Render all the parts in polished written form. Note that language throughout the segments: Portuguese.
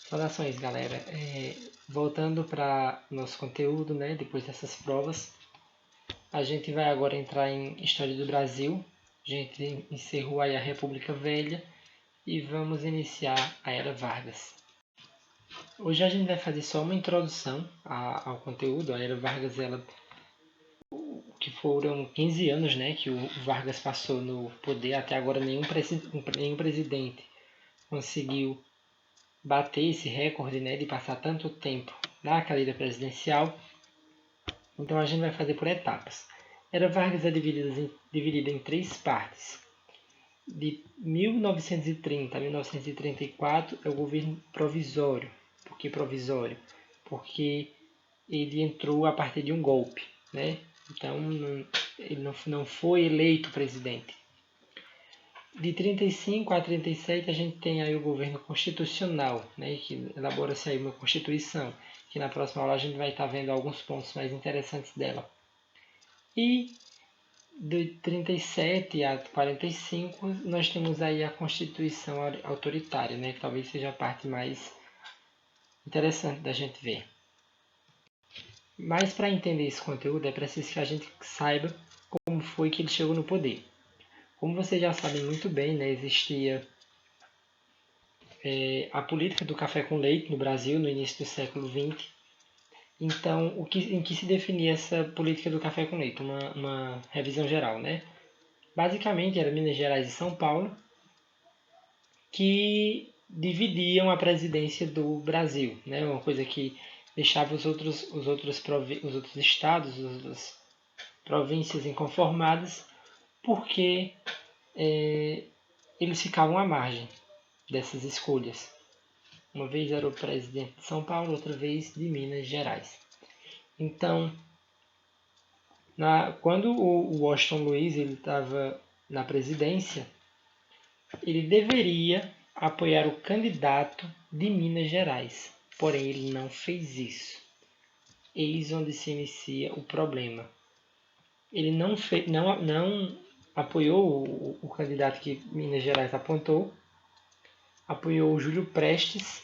Saudações, galera. Voltando para nosso conteúdo, né? Depois dessas provas, a gente vai agora entrar em História do Brasil. A gente encerrou aí a República Velha e vamos iniciar a Era Vargas. Hoje a gente vai fazer só uma introdução ao conteúdo. A Era Vargas, que foram 15 anos, né, que o Vargas passou no poder. Até agora nenhum presidente conseguiu bater esse recorde, né, de passar tanto tempo na cadeira presidencial. Então a gente vai fazer por etapas. Era Vargas é dividida em 3 partes. De 1930 a 1934 é o governo provisório. Por que provisório? Porque ele entrou a partir de um golpe, né? Então ele não foi eleito presidente. De 35 a 37 a gente tem aí o governo constitucional, né, que elabora-se aí uma constituição, que na próxima aula a gente vai estar vendo alguns pontos mais interessantes dela. E de 37 a 45 nós temos aí a constituição autoritária, né, que talvez seja a parte mais interessante da gente ver. Mas para entender esse conteúdo é preciso que a gente saiba como foi que ele chegou no poder. Como vocês já sabem muito bem, né, existia a política do café com leite no Brasil no início do século XX. Então, em que se definia essa política do café com leite? Uma revisão geral, né? Basicamente, era Minas Gerais e São Paulo que dividiam a presidência do Brasil, né? Uma coisa que deixava os outros estados, as outras províncias inconformadas, porque eles ficavam à margem dessas escolhas. Uma vez era o presidente de São Paulo, outra vez de Minas Gerais. Então, quando o Washington Luiz estava na presidência, ele deveria apoiar o candidato de Minas Gerais. Porém, ele não fez isso. Eis onde se inicia o problema. Ele não apoiou o candidato que Minas Gerais apontou, apoiou o Júlio Prestes,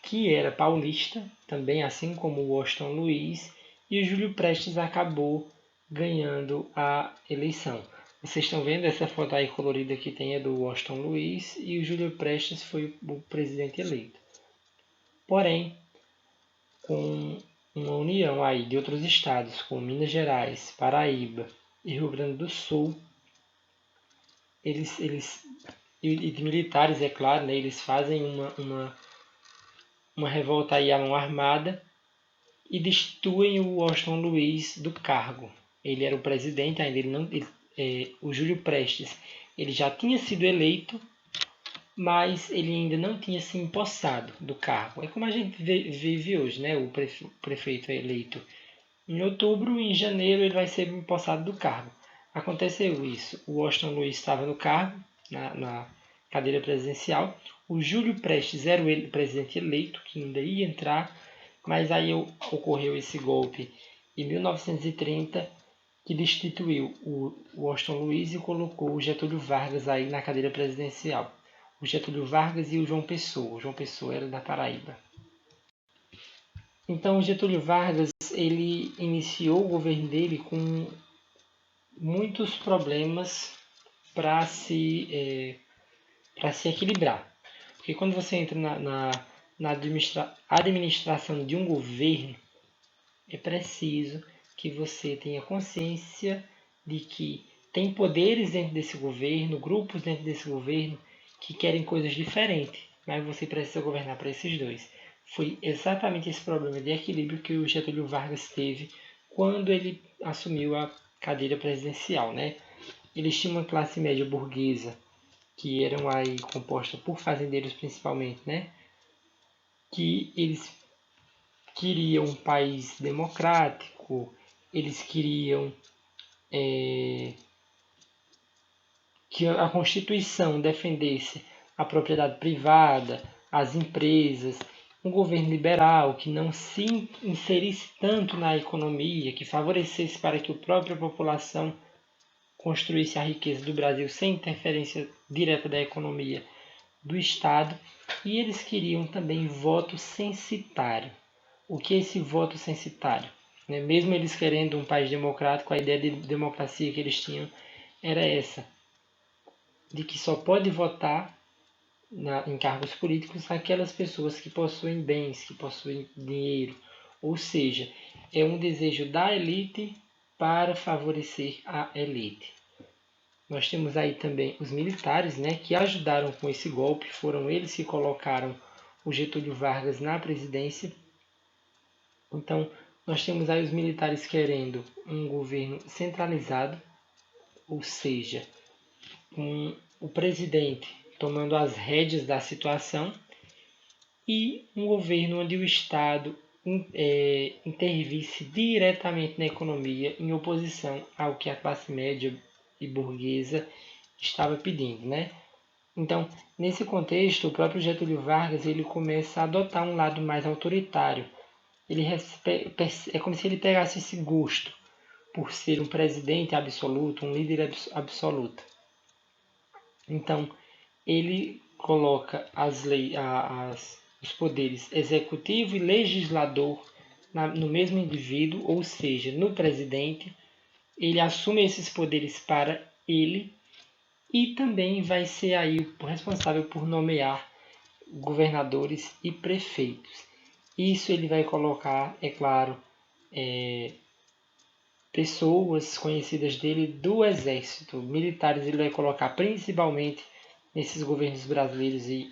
que era paulista, também assim como o Washington Luiz, e o Júlio Prestes acabou ganhando a eleição. Vocês estão vendo essa foto aí colorida que tem é do Washington Luiz e o Júlio Prestes foi o presidente eleito. Porém, com uma união aí de outros estados, como Minas Gerais, Paraíba e Rio Grande do Sul, e de militares, é claro, né, eles fazem uma revolta aí à mão armada e destituem o Washington Luiz do cargo. Ele era o presidente ainda, o Júlio Prestes, ele já tinha sido eleito, mas ele ainda não tinha se empossado do cargo. É como a gente vive hoje, né? O prefeito é eleito em outubro e em janeiro ele vai ser empossado do cargo. Aconteceu isso. O Washington Luiz estava no cargo, na cadeira presidencial. O Júlio Prestes era o presidente eleito, que ainda ia entrar, mas aí ocorreu esse golpe em 1930, que destituiu o Washington Luiz e colocou o Getúlio Vargas aí na cadeira presidencial. O Getúlio Vargas e o João Pessoa. O João Pessoa era da Paraíba. Então, o Getúlio Vargas ele iniciou o governo dele com muitos problemas para se equilibrar. Porque quando você entra na administração de um governo, é preciso que você tenha consciência de que tem poderes dentro desse governo, grupos dentro desse governo que querem coisas diferentes, mas você precisa governar para esses dois. Foi exatamente esse problema de equilíbrio que o Getúlio Vargas teve quando ele assumiu a cadeira presidencial, né? Eles tinham uma classe média burguesa que eram aí composta por fazendeiros principalmente, né? Que eles queriam um país democrático, eles queriam que a Constituição defendesse a propriedade privada, as empresas, um governo liberal que não se inserisse tanto na economia, que favorecesse para que a própria população construísse a riqueza do Brasil sem interferência direta da economia do Estado. E eles queriam também voto censitário. O que é esse voto censitário? Mesmo eles querendo um país democrático, a ideia de democracia que eles tinham era essa, de que só pode votar em cargos políticos aquelas pessoas que possuem bens, que possuem dinheiro. Ou seja, é um desejo da elite para favorecer a elite. Nós temos aí também os militares, que ajudaram com esse golpe, foram eles que colocaram o Getúlio Vargas na presidência. Então, nós temos aí os militares querendo um governo centralizado, ou seja, o presidente tomando as rédeas da situação e um governo onde o Estado intervisse diretamente na economia em oposição ao que a classe média e burguesa estava pedindo, Então, nesse contexto, o próprio Getúlio Vargas ele começa a adotar um lado mais autoritário. É como se ele pegasse esse gosto por ser um presidente absoluto, um líder absoluto. Então, ele coloca os poderes executivo e legislador no mesmo indivíduo, ou seja, no presidente. Ele assume esses poderes para ele e também vai ser aí o responsável por nomear governadores e prefeitos. Isso ele vai colocar, é claro, pessoas conhecidas dele do exército, militares, ele vai colocar principalmente nesses governos brasileiros e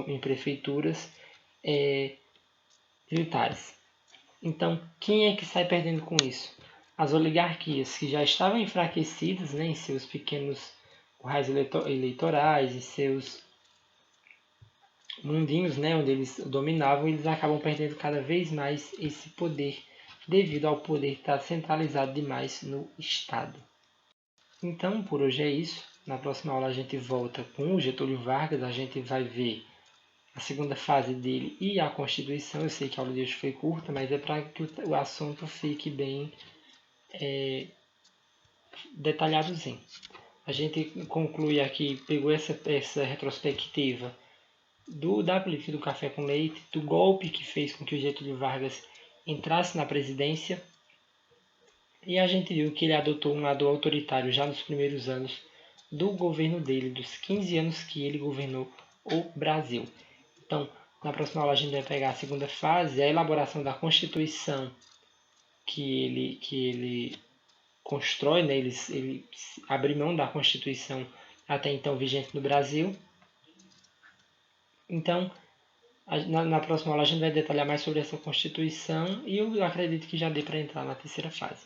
em prefeituras militares. Então, quem é que sai perdendo com isso? As oligarquias que já estavam enfraquecidas em seus pequenos currais eleitorais e seus mundinhos, onde eles dominavam, eles acabam perdendo cada vez mais esse poder devido ao poder estar centralizado demais no Estado. Então, por hoje é isso. Na próxima aula a gente volta com o Getúlio Vargas, a gente vai ver a segunda fase dele e a Constituição. Eu sei que a aula de hoje foi curta, mas é para que o assunto fique bem detalhadozinho. A gente conclui aqui, pegou essa retrospectiva da política do café com leite, do golpe que fez com que o Getúlio Vargas entrasse na presidência, e a gente viu que ele adotou um lado autoritário já nos primeiros anos do governo dele, dos 15 anos que ele governou o Brasil. Então, na próxima aula a gente vai pegar a segunda fase, a elaboração da Constituição que ele constrói, ele abre mão da Constituição até então vigente no Brasil. Então, na próxima aula a gente vai detalhar mais sobre essa Constituição e eu acredito que já dê para entrar na terceira fase.